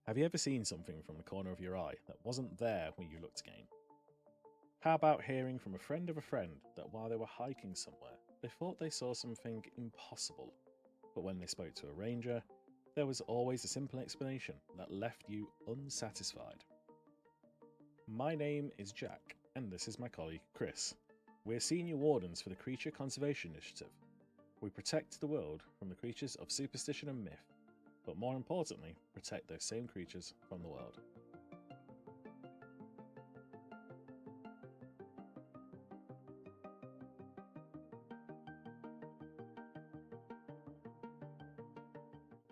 Have you ever seen something from the corner of your eye that wasn't there when you looked again? How about hearing from a friend of a friend that while they were hiking somewhere, they thought they saw something impossible, but when they spoke to a ranger, there was always a simple explanation that left you unsatisfied? My name is Jack, and this is my colleague Chris. We're senior wardens for the Creature Conservation Initiative. We protect the world from the creatures of superstition and myth, but more importantly, protect those same creatures from the world.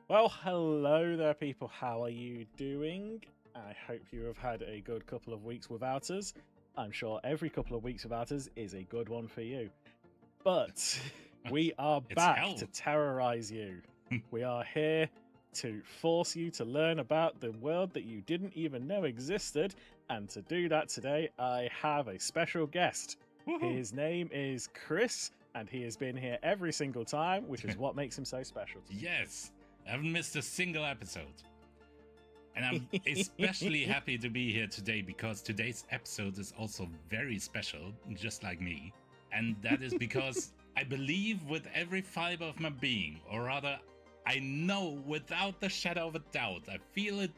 Well, hello there, people. How are you doing? I hope you have had a good couple of weeks without us. I'm sure every couple of weeks without us is a good one for you. But we are back to terrorize you. We are here to force you to learn about the world that you didn't even know existed. And to do that today, I have a special guest. Woohoo. His name is Chris, and he has been here every single time, which is what makes him so special. Yes, I haven't missed a single episode. And I'm especially happy to be here today because today's episode is also very special, just like me. And that is because I believe with every fiber of my being, or rather, I know without the shadow of a doubt, I feel it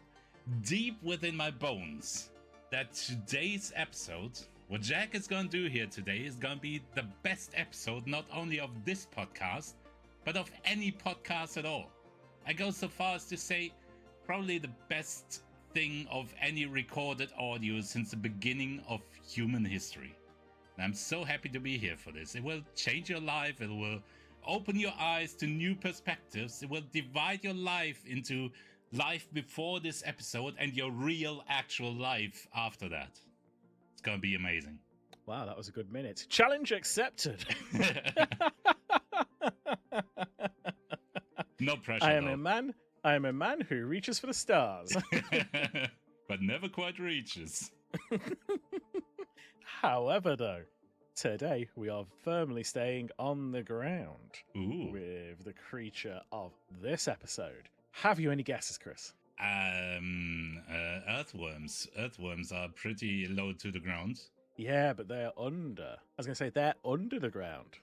deep within my bones, that today's episode, what Jack is going to do here today, is going to be the best episode not only of this podcast, but of any podcast at all. I go so far as to say probably the best thing of any recorded audio since the beginning of human history. And I'm so happy to be here for this. It will change your life. It will open your eyes to new perspectives. It will divide your life into life before this episode and your real, actual life after that. It's going to be amazing. Wow, that was a good minute. Challenge accepted. No pressure, I am a man who reaches for the stars. But never quite reaches. However, though, today we are firmly staying on the ground. Ooh. With the creature of this episode. Have you any guesses, Chris? Earthworms. Earthworms are pretty low to the ground. Yeah, but they're under. I was going to say they're under the ground.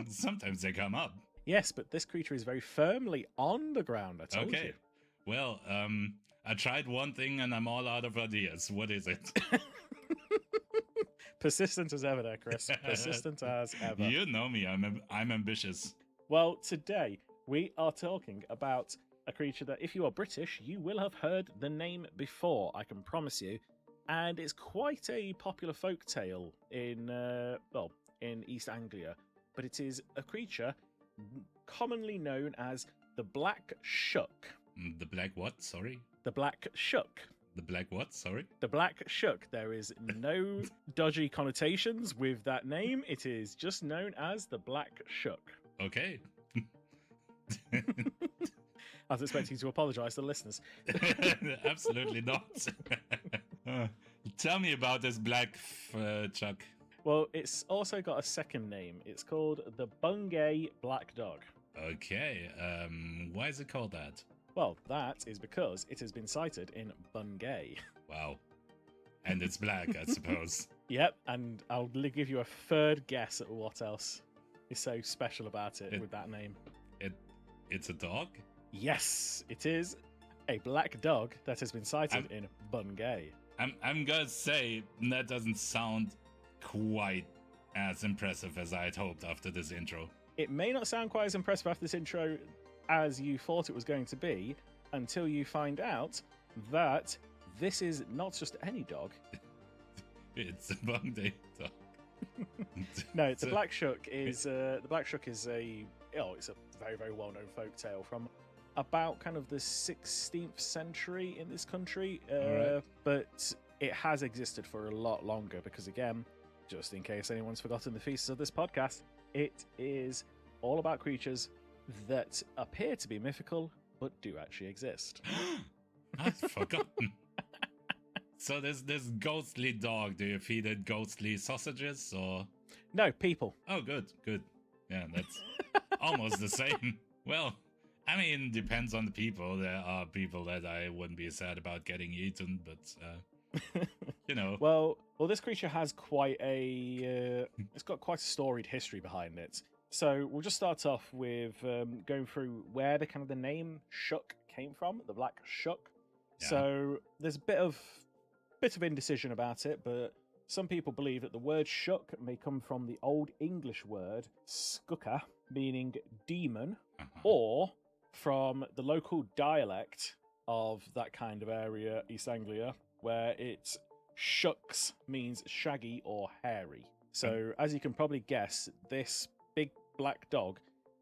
Sometimes they come up. Yes, but this creature is very firmly on the ground, I told you. Well, I tried one thing and I'm all out of ideas. What is it? Persistent as ever there, Chris. Persistent as ever. You know me, I'm ambitious. Well, today we are talking about a creature that if you are British, you will have heard the name before, I can promise you. And it's quite a popular folk tale in East Anglia. But it is a creature commonly known as the blackshuck. The black what? Sorry? The blackshuck. The black what? Sorry? The blackshuck. There is no dodgy connotations with that name. It is just known as the blackshuck. Okay. I was expecting you to apologise to the listeners. Absolutely not. Tell me about this black chuck. Well, it's also got a second name. It's called the Bungay Black Dog. Okay, why is it called that? Well, that is because it has been sighted in Bungay. Wow. And it's black, I suppose. Yep, and I'll give you a third guess at what else is so special about it with that name. It's a dog? Yes, it is a black dog that has been sighted in Bungay. I'm gonna say that doesn't sound quite as impressive as I had hoped after this intro. It may not sound quite as impressive after this intro as you thought it was going to be until you find out that this is not just any dog. It's a Bungay dog. No, it's a blackshuck. The blackshuck is it's a very, very well-known folk tale from about kind of the 16th century in this country, right. But it has existed for a lot longer because, again, just in case anyone's forgotten the thesis of this podcast, it is all about creatures that appear to be mythical but do actually exist. I've forgotten. So this ghostly dog, do you feed it ghostly sausages or? No, people. Oh, good. Yeah, that's almost the same. Well, I mean, depends on the people. There are people that I wouldn't be sad about getting eaten, but you know. Well, this creature has quite a it's got quite a storied history behind it. So we'll just start off with going through where the name Shuck came from, the black shuck. Yeah. So there's a bit of indecision about it, but some people believe that the word shuck may come from the Old English word skuka, meaning demon, or from the local dialect of that kind of area, East Anglia, where it's shucks means shaggy or hairy. So, as you can probably guess, this big black dog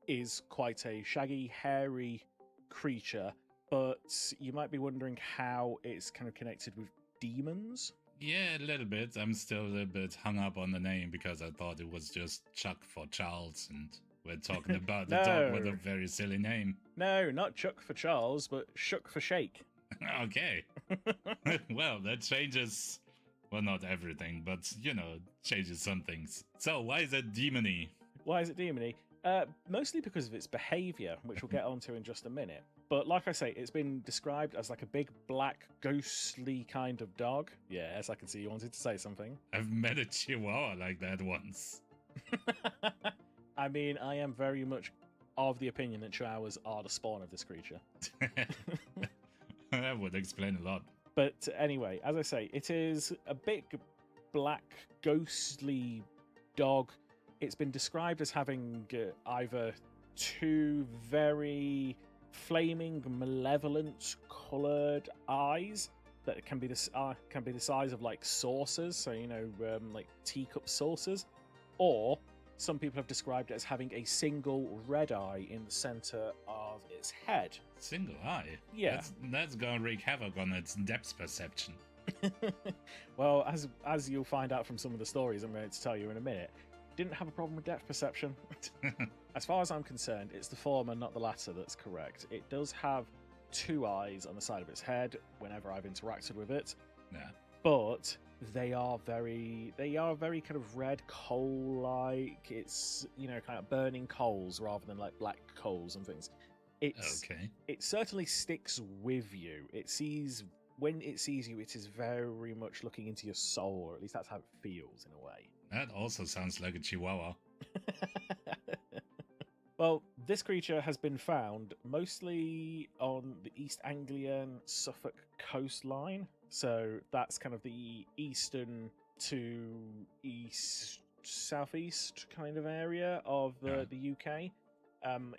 is quite a shaggy, hairy creature, but you might be wondering how it's kind of connected with demons. Yeah, a little bit. I'm still a little bit hung up on the name because I thought it was just Chuck for Charles, and we're talking about the dog with a very silly name. No, not Chuck for Charles, but Shuck for Shake. Okay. Well, that changes, well, not everything, but, changes some things. So, why is it demony? Why is it demony? Mostly because of its behaviour, which we'll get onto in just a minute. But like I say, it's been described as like a big, black, ghostly kind of dog. Yes, I can see you wanted to say something. I've met a chihuahua like that once. I mean, I am very much of the opinion that chihuahuas are the spawn of this creature. That would explain a lot. But anyway, as I say, it is a big, black, ghostly dog. It's been described as having either two very flaming, malevolent, coloured eyes that can be the size of like saucers, so like teacup saucers, or some people have described it as having a single red eye in the centre of its head. Single eye? Yeah. That's gonna wreak havoc on its depth perception. Well, as you'll find out from some of the stories I'm going to tell you in a minute, didn't have a problem with depth perception. As far as I'm concerned, it's the former, not the latter, that's correct. It does have two eyes on the side of its head whenever I've interacted with it. Yeah. But they are very kind of red coal-like. It's, kind of burning coals rather than like black coals and things. Okay. It certainly sticks with you. When it sees you, it is very much looking into your soul, or at least that's how it feels in a way. That also sounds like a chihuahua. Well, this creature has been found mostly on the East Anglian Suffolk coastline. So that's kind of the eastern to southeast kind of area of the UK,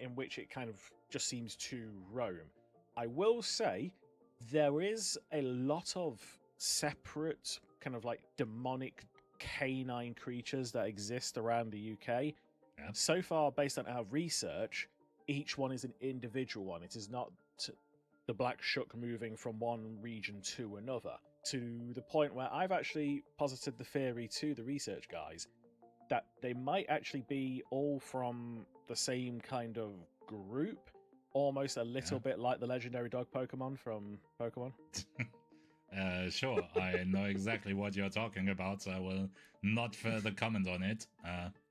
in which it kind of just seems to roam. I will say there is a lot of separate kind of like demonic canine creatures that exist around the UK. Yeah. So far, based on our research, each one is an individual one. It is not the black shuck moving from one region to another, to the point where I've actually posited the theory to the research guys that they might actually be all from the same kind of group, almost a little bit like the legendary dog Pokemon from Pokemon. Sure, I know exactly what you're talking about, so I will not further comment on it.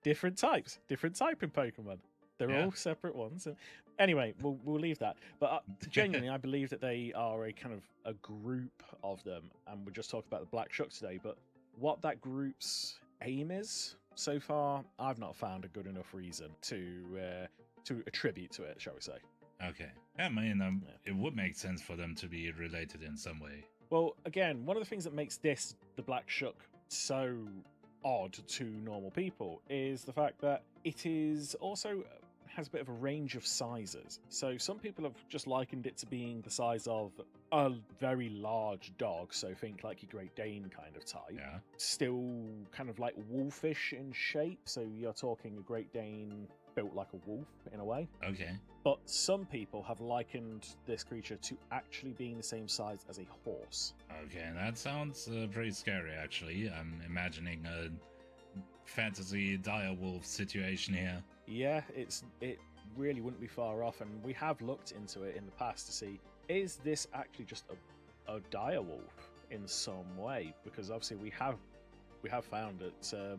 Different type in Pokemon. They're all separate ones. And anyway, we'll leave that. But genuinely, I believe that they are a kind of a group of them, and we're just talking about the Black Shuck today. But what that group's aim is, so far, I've not found a good enough reason to attribute to it, shall we say. Okay. I mean, it would make sense for them to be related in some way. Well, again, one of the things that makes this, the Black Shuck, so odd to normal people is the fact that it is also has a bit of a range of sizes. So some people have just likened it to being the size of a very large dog, so think like your Great Dane kind of type. Yeah. Still kind of like wolfish in shape, so you're talking a Great Dane built like a wolf in a way. Okay. But some people have likened this creature to actually being the same size as a horse. Okay, that sounds pretty scary, actually. I'm imagining a fantasy direwolf situation here. Yeah, it really wouldn't be far off, and we have looked into it in the past to see, is this actually just a direwolf in some way? Because obviously we have found that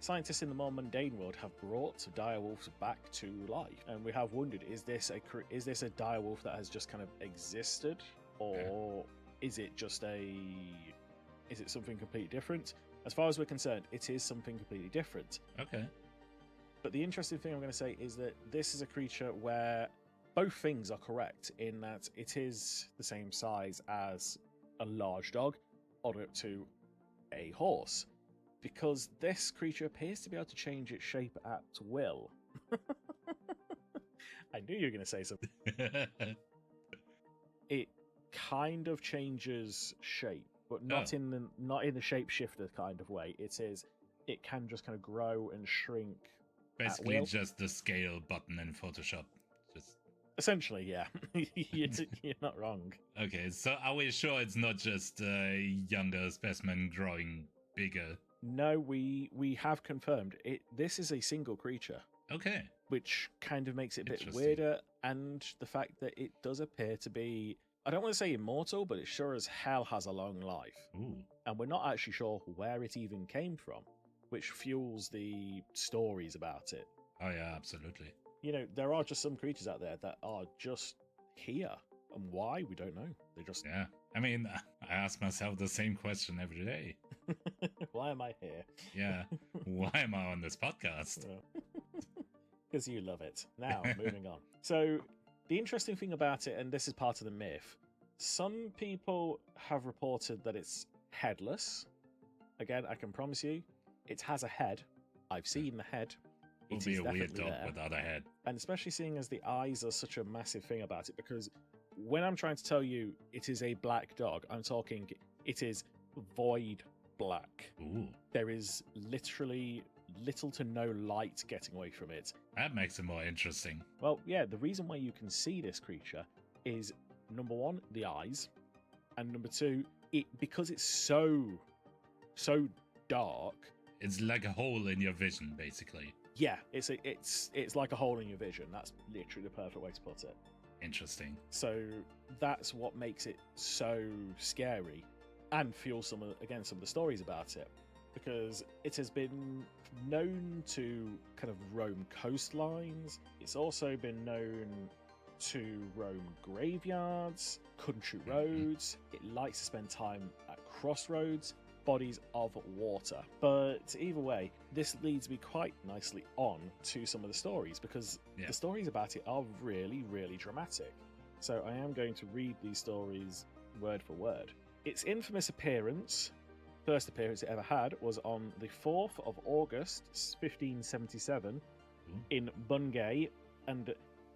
Scientists in the more mundane world have brought direwolves back to life, and we have wondered: is this a direwolf that has just kind of existed, or is it something completely different? As far as we're concerned, it is something completely different. Okay. But the interesting thing I'm going to say is that this is a creature where both things are correct in that it is the same size as a large dog, all the way up to a horse, because this creature appears to be able to change its shape at will. I knew you were going to say something. It kind of changes shape, but not in the shapeshifter kind of way. It can just kind of grow and shrink. Basically, just the scale button in Photoshop. Just essentially, yeah. You're not wrong. Okay, so are we sure it's not just a younger specimen growing bigger? No, we have confirmed it. This is a single creature. Okay. Which kind of makes it a bit weirder, and the fact that it does appear to be, I don't want to say immortal, but it sure as hell has a long life. Ooh. And we're not actually sure where it even came from, which fuels the stories about it. Oh yeah, absolutely. You know, there are just some creatures out there that are just here, and why, we don't know. They just... Yeah, I mean, I ask myself the same question every day. Why am I here? Yeah, why am I on this podcast? Because you love it. Now, moving on. So, the interesting thing about it, and this is part of the myth, some people have reported that it's headless. Again, I can promise you, it has a head. I've seen the head. It would be a weird dog without a head. And especially seeing as the eyes are such a massive thing about it, because when I'm trying to tell you it is a black dog, I'm talking it is void black. Ooh. There is literally little to no light getting away from it. That makes it more interesting. Well, yeah, the reason why you can see this creature is, number one, the eyes, and number two, because it's so dark. It's like a hole in your vision, basically. Yeah, it's like a hole in your vision. That's literally the perfect way to put it. Interesting. So that's what makes it so scary, and fuels some of the stories about it, because it has been known to kind of roam coastlines. It's also been known to roam graveyards, country roads. It likes to spend time at crossroads, bodies of water. But either way, this leads me quite nicely on to some of the stories, because the stories about it are really, really dramatic. So I am going to read these stories word for word. Its infamous first appearance it ever had, was on the 4th of August 1577 in Bungay and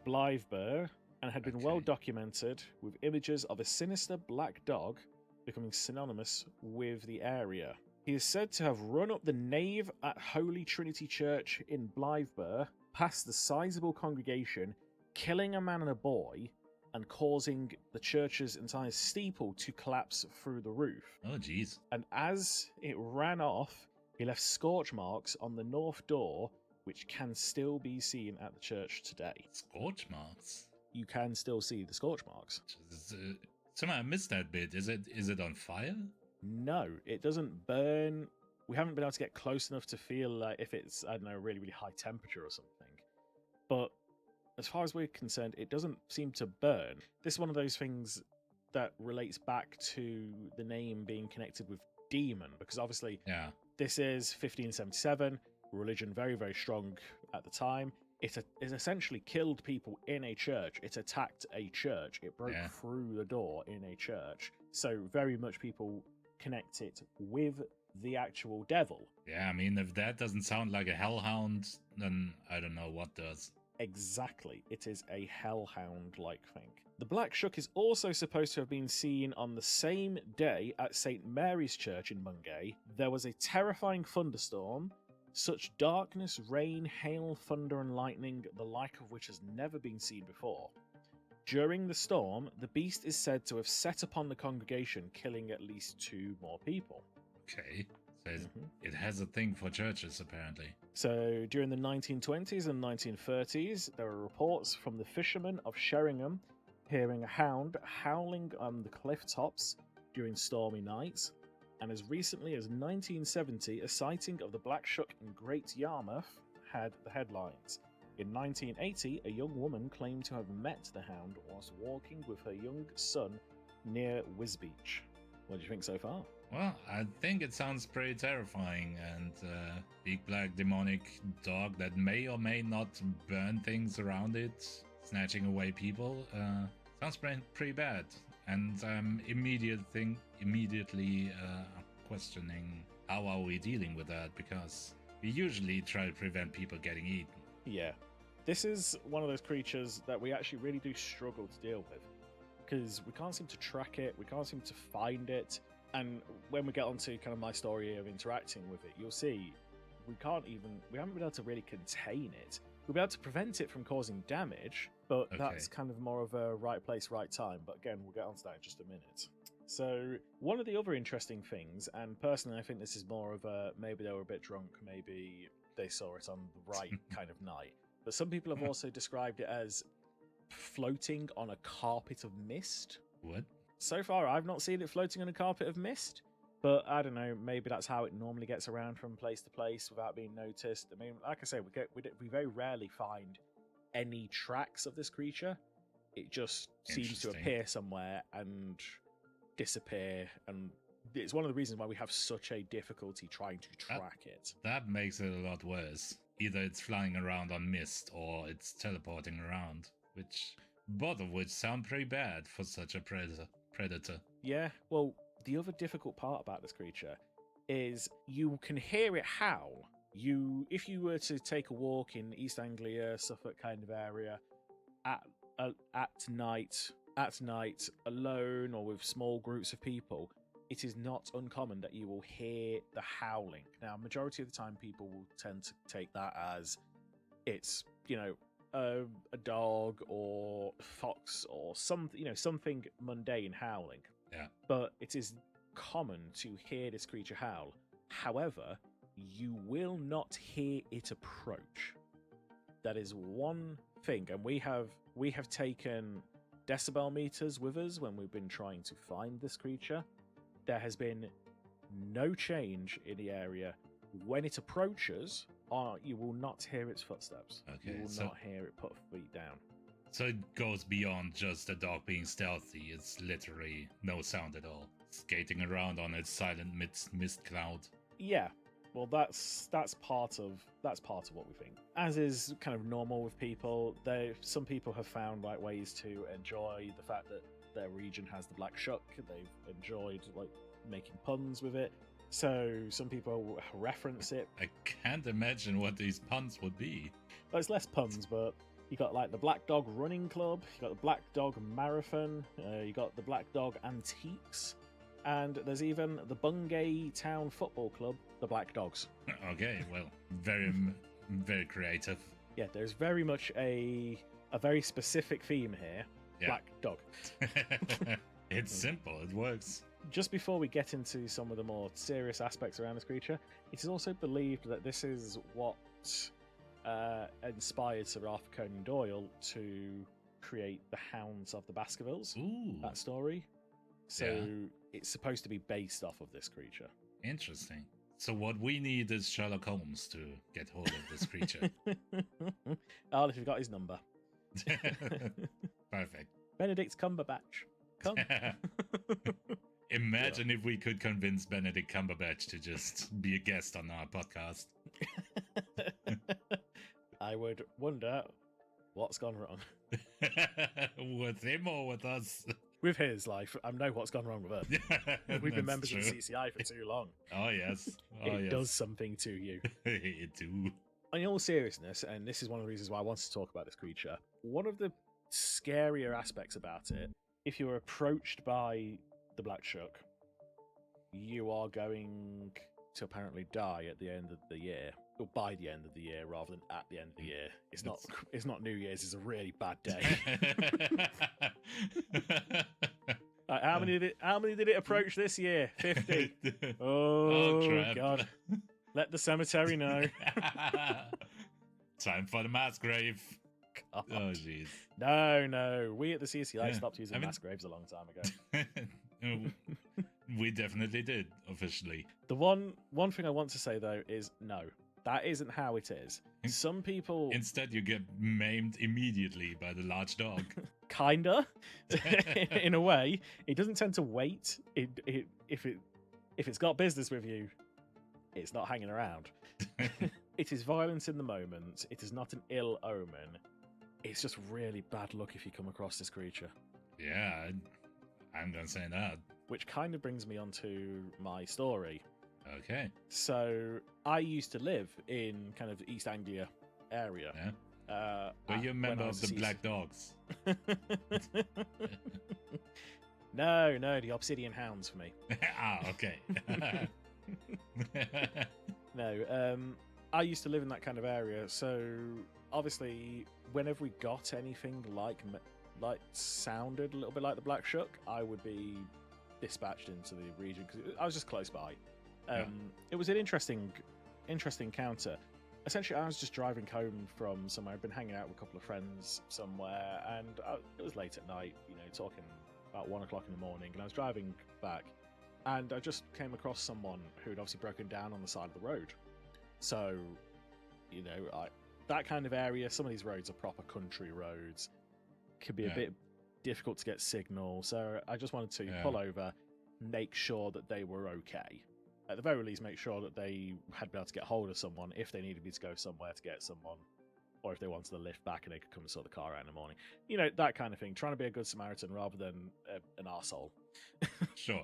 Blythburgh, and had been well documented, with images of a sinister black dog becoming synonymous with the area. He is said to have run up the nave at Holy Trinity Church in Blythburgh, past the sizable congregation, killing a man and a boy, and causing the church's entire steeple to collapse through the roof. Oh, jeez. And as it ran off, he left scorch marks on the north door, which can still be seen at the church today. Scorch marks? You can still see the scorch marks. Somehow I missed that bit. Is it on fire? No, it doesn't burn. We haven't been able to get close enough to feel like if it's, I don't know, really, really high temperature or something. But as far as we're concerned, it doesn't seem to burn. This is one of those things that relates back to the name being connected with demon, because obviously this is 1577, religion very, very strong at the time. It essentially killed people in a church. It attacked a church. It broke through the door in a church. So very much people connect it with the actual devil. Yeah, I mean, if that doesn't sound like a hellhound, then I don't know what does. Exactly. It is a hellhound-like thing. The Black Shuck is also supposed to have been seen on the same day at St. Mary's Church in Bungay. There was a terrifying thunderstorm, such darkness, rain, hail, thunder and lightning, the like of which has never been seen before. During the storm, the beast is said to have set upon the congregation, killing at least 2 more people. Okay. So it has a thing for churches, apparently. So during the 1920s and 1930s, there were reports from the fishermen of Sheringham hearing a hound howling on the cliff tops during stormy nights. And as recently as 1970, a sighting of the blackshuck in Great Yarmouth had the headlines. In 1980, a young woman claimed to have met the hound whilst walking with her young son near Wisbeach. What do you think so far? Well, I think it sounds pretty terrifying, and big black demonic dog that may or may not burn things around it, snatching away people, sounds pretty bad. And I'm immediately questioning how are we dealing with that, because we usually try to prevent people getting eaten. Yeah, this is one of those creatures that we actually really do struggle to deal with, because we can't seem to track it, we can't seem to find it. And when we get onto kind of my story of interacting with it, you'll see we haven't been able to really contain it. We'll be able to prevent it from causing damage, but that's kind of more of a right place, right time. But again, we'll get onto that in just a minute. So one of the other interesting things, and personally I think this is more of a, maybe they were a bit drunk, maybe they saw it on the right kind of night, but some people have also described it as floating on a carpet of mist. What? So far, I've not seen it floating on a carpet of mist, but I don't know, maybe that's how it normally gets around from place to place without being noticed. I mean, like I say, we very rarely find any tracks of this creature. It just seems to appear somewhere and disappear, and it's one of the reasons why we have such a difficulty trying to track it. That makes it a lot worse. Either it's flying around on mist, or it's teleporting around, both of which sound pretty bad for such a predator. Yeah, well, the other difficult part about this creature is you can hear it howl. If you were to take a walk in East Anglia, Suffolk kind of area, at night, alone or with small groups of people, it is not uncommon that you will hear the howling. Now, majority of the time, people will tend to take that as it's, a dog or fox or something mundane howling. Yeah. But it is common to hear this creature howl. However, you will not hear it approach. That is one thing, and we have taken decibel meters with us when we've been trying to find this creature. There has been no change in the area. When it approaches, you will not hear its footsteps. Okay, you will not hear it put feet down. So it goes beyond just a dog being stealthy. It's literally no sound at all, skating around on its silent mist cloud. Yeah, well, that's part of what we think. As is kind of normal with people, some people have found ways to enjoy the fact that their region has the blackshuck. They've enjoyed making puns with it. So some people reference it. I can't imagine what these puns would be. Well, it's less puns, but you got the Black Dog Running Club, you got the Black Dog Marathon, you got the Black Dog Antiques, and there's even the Bungay Town Football Club, the Black Dogs. Okay, well, very, very creative. Yeah, there's very much a very specific theme here. Yeah. Black Dog. It's simple, it works. Just before we get into some of the more serious aspects around this creature, it is also believed that this is what inspired Sir Arthur Conan Doyle to create the Hounds of the Baskervilles. Ooh. That story. So it's supposed to be based off of this creature. Interesting. So what we need is Sherlock Holmes to get hold of this creature. If you've got his number. Perfect. Benedict Cumberbatch. Come. Imagine if we could convince Benedict Cumberbatch to just be a guest on our podcast. I would wonder what's gone wrong. With him or with us? With his life. I know what's gone wrong with us. We've been members of the CCI for too long. Oh, yes. It does something to you. It do. In all seriousness, and this is one of the reasons why I wanted to talk about this creature, one of the scarier aspects about it, if you're approached by the blackshuck, you are going to apparently die at the end of the year, or by the end of the year rather than at the end of the year. It's not New Year's. It's a really bad day. How many did it approach this year? 50. Oh crap. God! Let the cemetery know. Time for the mass grave. God. Oh jeez. No. We at the CCI stopped using mass graves a long time ago. We definitely did, officially. The one thing I want to say, though, is no, that isn't how it is. Some people... Instead, you get maimed immediately by the large dog. Kinda. In a way. It doesn't tend to wait. If it's got business with you, it's not hanging around. It is violence in the moment. It is not an ill omen. It's just really bad luck if you come across this creature. Yeah, I'm gonna say that. Which kind of brings me on to my story. Okay. So, I used to live in kind of the East Anglia area. Yeah. Were you a member of the Black Dogs? No, the Obsidian Hounds for me. Okay. No, I used to live in that kind of area, so obviously, whenever we got anything like sounded a little bit like the blackshuck, I would be dispatched into the region because I was just close by. It was an interesting encounter. Essentially, I was just driving home from somewhere. I'd been hanging out with a couple of friends somewhere, and it was late at night, talking about 1 o'clock in the morning, and I was driving back, and I just came across someone who had obviously broken down on the side of the road. So, that kind of area, some of these roads are proper country roads, could be a bit difficult to get signal, so I just wanted to pull over, make sure that they were okay. At the very least, make sure that they had been able to get hold of someone if they needed me to go somewhere to get someone, or if they wanted to lift back and they could come and sort the car out in the morning. That kind of thing. Trying to be a good Samaritan rather than an arsehole. Sure.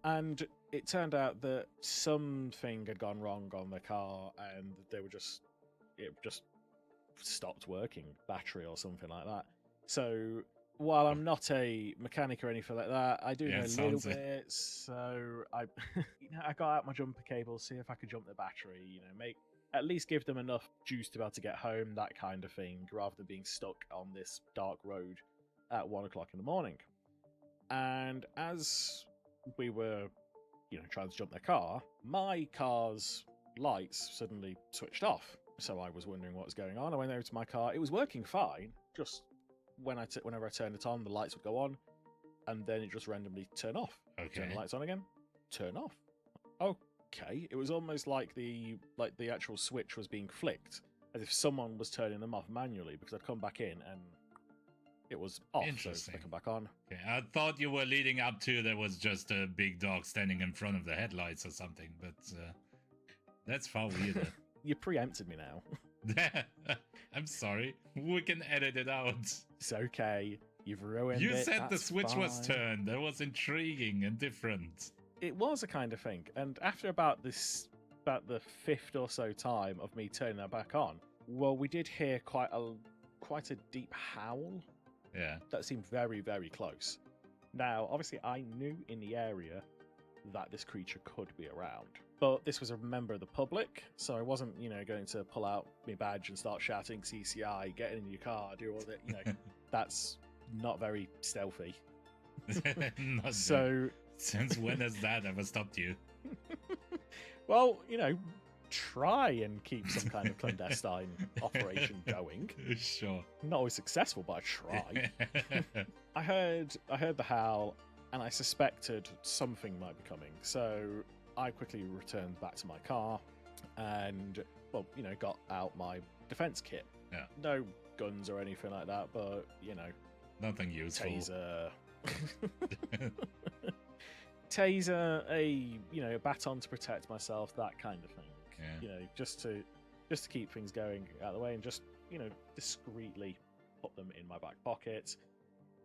And it turned out that something had gone wrong on the car, and it just stopped working, battery or something like that. So while I'm not a mechanic or anything like that, I do know a little bit. So I got out my jumper cable, see if I could jump the battery, at least give them enough juice to be able to get home, that kind of thing, rather than being stuck on this dark road at 1 o'clock in the morning. And as we were, trying to jump their car, my car's lights suddenly switched off. So I was wondering what was going on. I went over to my car. It was working fine. Just whenever I turned it on, the lights would go on, and then it just randomly turn off. Okay. Turn the lights on again. Turn off. Okay. It was almost like the actual switch was being flicked, as if someone was turning them off manually, because I'd come back in and it was off. Interesting. So I come back on. Okay. I thought you were leading up to there was just a big dog standing in front of the headlights or something, but that's far weirder. You preempted me now. I'm sorry. We can edit it out. It's okay. You've ruined it. You said the That's switch was fine. turned. That was intriguing and different. It was a kind of thing. And after about the fifth or so time of me turning that back on, well, we did hear quite a deep howl. Yeah. That seemed very, very close. Now, obviously, I knew in the area that this creature could be around. But this was a member of the public, so I wasn't, going to pull out my badge and start shouting CCI, get in your car, do all that, that's not very stealthy. Not so... Good. Since when has that ever stopped you? Well, try and keep some kind of clandestine operation going. Sure. Not always successful, but I try. I heard the howl, and I suspected something might be coming, so I quickly returned back to my car and, got out my defense kit. Yeah. No guns or anything like that, but, nothing useful. Taser, a baton to protect myself, that kind of thing. Yeah. Just to keep things going out of the way, and just, discreetly put them in my back pocket,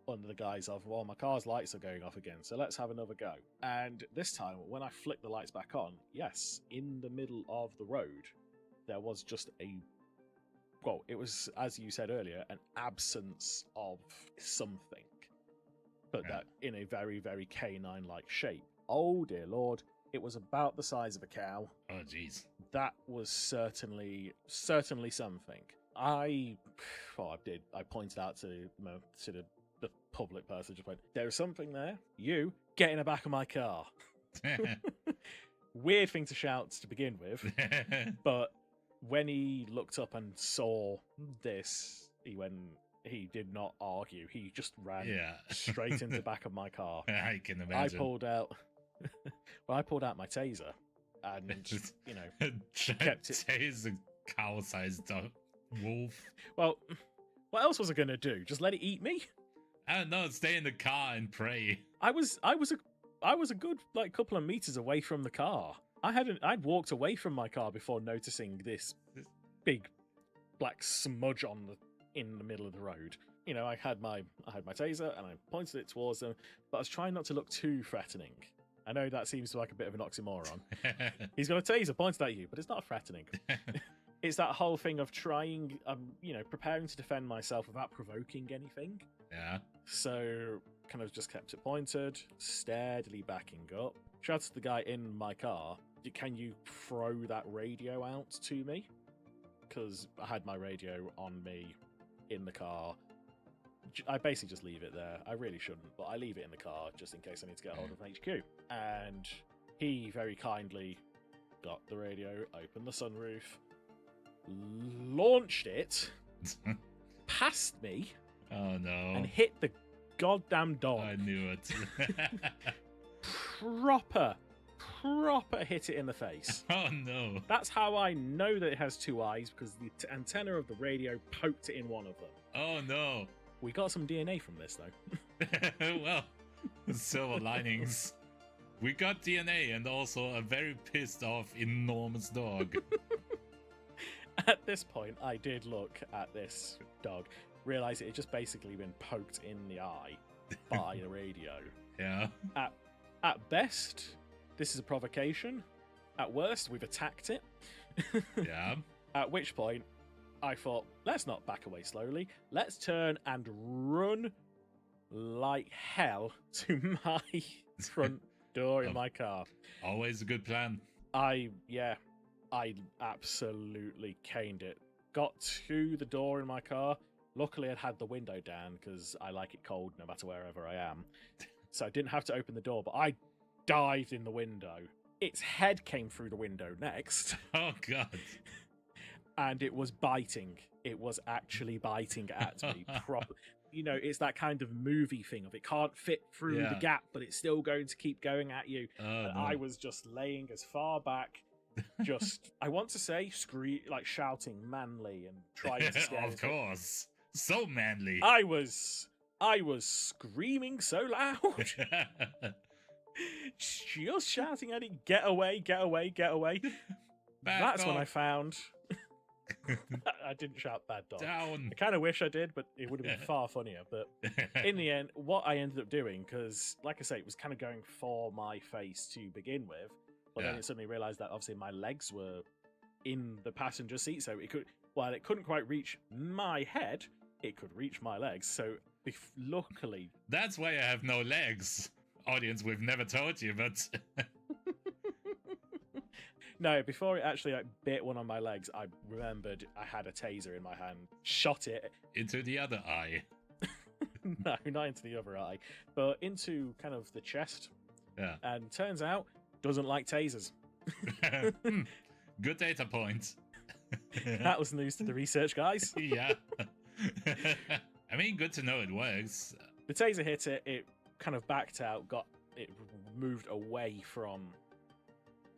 under the guise of, well, my car's lights are going off again, so let's have another go. And this time, when I flicked the lights back on, yes, in the middle of the road, there was just it was, as you said earlier, an absence of something. But that in a very, very canine-like shape. Oh, dear Lord. It was about the size of a cow. Oh, jeez. That was certainly something. I pointed out to the public person, just went, there is something there. You, get in the back of my car. Weird thing to shout to begin with. But when he looked up and saw this, he did not argue. He just ran straight into the back of my car. I can imagine. I pulled out Well, I pulled out my taser and, you know, kept it. Chase a cow-sized wolf. Well, what else was I going to do? Just let it eat me? I don't know. Stay in the car and pray. I was a good like couple of meters away from the car. I'd walked away from my car before noticing this big black smudge in the middle of the road. You know, I had my taser and I pointed it towards them, but I was trying not to look too threatening. I know that seems like a bit of an oxymoron. He's got a taser pointed at you, but it's not threatening. It's that whole thing of trying, you know, preparing to defend myself without provoking anything. Yeah. So, kind of just kept it pointed, steadily backing up. Shouted to the guy in my car, can you throw that radio out to me? Because I had my radio on me in the car. I basically just leave it there. I really shouldn't, but I leave it in the car just in case I need to get hold of HQ. And he very kindly got the radio, opened the sunroof, launched it past me. Oh no. And hit the goddamn dog. I knew it. proper hit it in the face. Oh no. That's how I know that it has two eyes, because the antenna of the radio poked it in one of them. Oh no. We got some DNA from this though. Well, silver linings. We got DNA and also a very pissed off enormous dog. At this point, I did look at this dog, realize it had just basically been poked in the eye by the radio. Yeah. At best, this is a provocation. At worst, we've attacked it. Yeah. At which point, I thought, let's not back away slowly. Let's turn and run like hell to my front door in my car. Always a good plan. I absolutely caned it. Got to the door in my car. Luckily, I'd had the window down because I like it cold no matter wherever I am. So I didn't have to open the door, but I dived in the window. Its head came through the window next. Oh, God. And it was biting. It was actually biting at me. You know, it's that kind of movie thing of it can't fit through the gap, but it's still going to keep going at you. And I was just laying as far back, just, I want to say, shouting manly and trying to scare Of course. So manly. I was screaming so loud. Just shouting at it, get away, get away, get away. That's when I found... I didn't shout bad dog. Down. I kind of wish I did, but it would have been far funnier. But in the end, what I ended up doing, because like I say, it was kind of going for my face to begin with, but then it suddenly realized that obviously my legs were in the passenger seat, so while it couldn't quite reach my head, it could reach my legs. So luckily, that's why I have no legs. Audience, we've never told you, but no, before it actually bit one of my legs, I remembered I had a taser in my hand, shot it into the other eye. No, not into the other eye, but into kind of the chest. Yeah. And turns out, doesn't like tasers. Good data point. That was news to the research guys. Yeah. I mean, good to know it works. The taser hit it, it kind of backed out, it moved away from...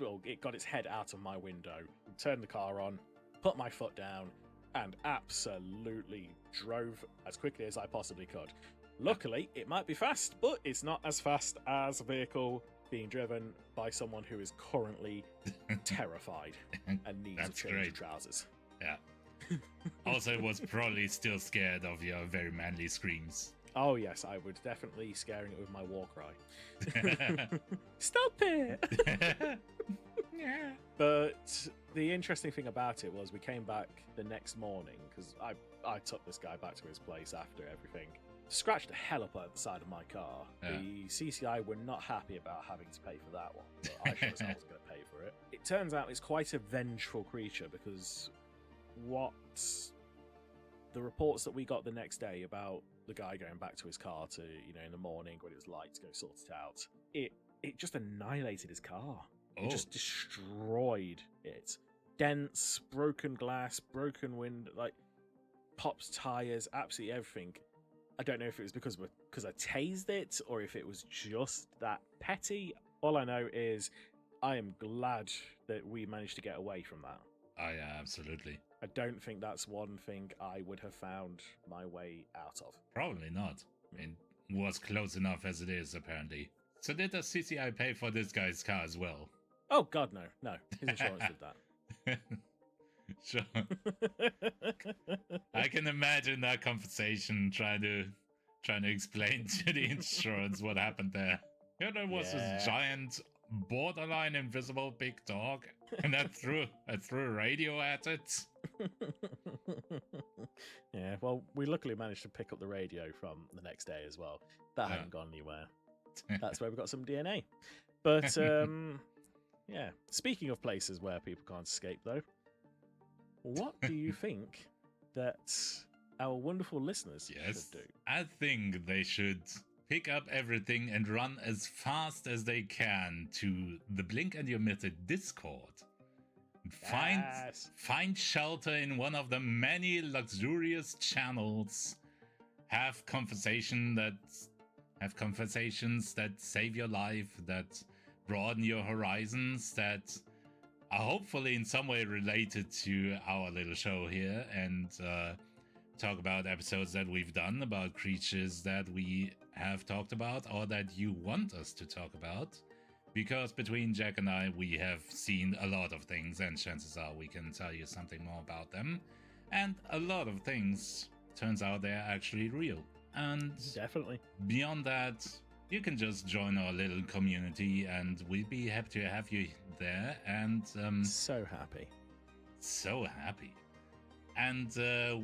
Well, it got its head out of my window, turned the car on, put my foot down, and absolutely drove as quickly as I possibly could. Luckily, it might be fast, but it's not as fast as a vehicle being driven by someone who is currently terrified and needs a change of trousers. Yeah. Also, it was probably still scared of your very manly screams. Oh yes, I was definitely scaring it with my war cry. Stop it! Yeah. But the interesting thing about it was we came back the next morning, because I took this guy back to his place after everything. Scratched the hell up at the side of my car. Yeah. The CCI were not happy about having to pay for that one, but I sure as hell was going to pay for it. It turns out it's quite a vengeful creature, because the reports that we got the next day about the guy going back to his car to, in the morning when it was light to go sort it out, it just annihilated his car. It just destroyed it. Dents, broken glass, broken window, pops tires, absolutely everything. I don't know if it was because I tased it, or if it was just that petty, All I know is I am glad that we managed to get away from that. Oh yeah, absolutely. I don't think that's one thing I would have found my way out of. Probably not. I mean, was close enough as it is, apparently. So did the CCI pay for this guy's car as well? Oh God, no, no. His insurance did that. Sure. I can imagine that conversation trying to explain to the insurance what happened there. Yeah, there was this giant, borderline invisible big dog, and I threw a radio at it. Yeah, well, we luckily managed to pick up the radio from the next day as well. That hadn't gone anywhere. That's where we got some DNA. But yeah, speaking of places where people can't escape, though, what do you think that our wonderful listeners should do? I think they should pick up everything and run as fast as they can to the Blink and Your Mythic Discord. Find shelter in one of the many luxurious channels. Have conversations that save your life, that broaden your horizons, that are hopefully in some way related to our little show here, and talk about episodes that we've done, about creatures that we have talked about or that you want us to talk about. Because between Jack and I, we have seen a lot of things, and chances are we can tell you something more about them. And a lot of things, turns out they're actually real. And definitely, beyond that, you can just join our little community, and we'd be happy to have you there. And so happy. So happy. And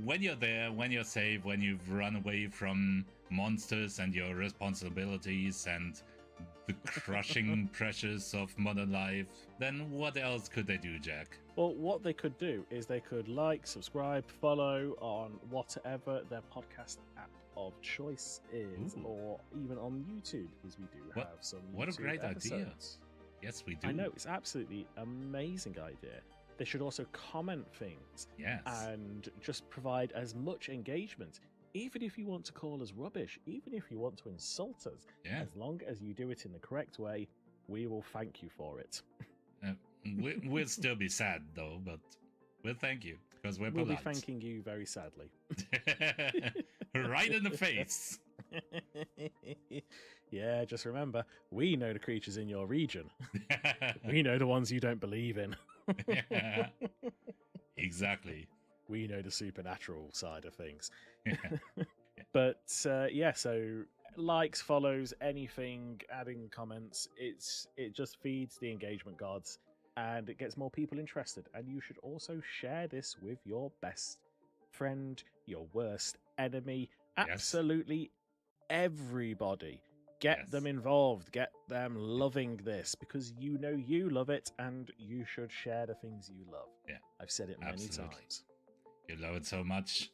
when you're there, when you're safe, when you've run away from monsters and your responsibilities and the crushing pressures of modern life, then what else could they do, Jack? Well, what they could do is they could like, subscribe, follow on whatever their podcast app of choice is, or even on YouTube, because we do have some What YouTube a great episodes. idea. Yes, we do. I know, it's absolutely amazing idea. They should also comment things and just provide as much engagement. Even if you want to call us rubbish, even if you want to insult us, as long as you do it in the correct way, we will thank you for it. We'll still be sad, though, but we'll thank you, because we'll be polite. thanking you very sadly. Right in the face. Yeah, just remember, we know the creatures in your region. We know the ones you don't believe in. Exactly. We know the supernatural side of things. But yeah, so likes, follows, anything, adding comments, it just feeds the engagement gods and it gets more people interested. And you should also share this with your best friend, your worst enemy, absolutely everybody. Get them involved, get them loving this, because you know you love it and you should share the things you love. Yeah, I've said it many times. You love it so much.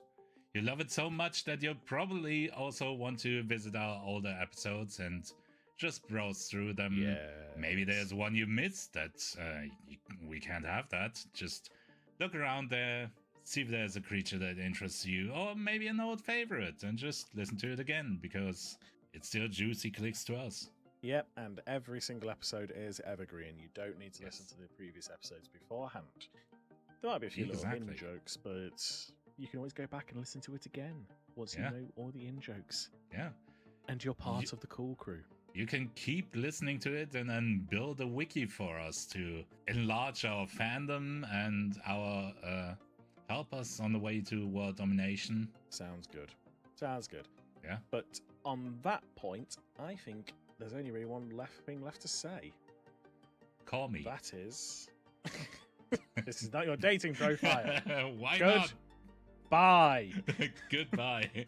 You love it so much that you'll probably also want to visit our older episodes and just browse through them. Yes. Maybe there's one you missed that we can't have that. Just look around there, see if there's a creature that interests you, or maybe an old favorite, and just listen to it again, because it's still juicy clicks to us. Yep, and every single episode is evergreen. You don't need to listen to the previous episodes beforehand. There might be a few little in-jokes, but you can always go back and listen to it again once you know all the in-jokes. Yeah. And you're part of the cool crew. You can keep listening to it and then build a wiki for us to enlarge our fandom and our help us on the way to world domination. Sounds good. Sounds good. Yeah. But on that point, I think there's only really one thing left to say. Call me. That is... This is not your dating profile. Why not? Bye. Goodbye.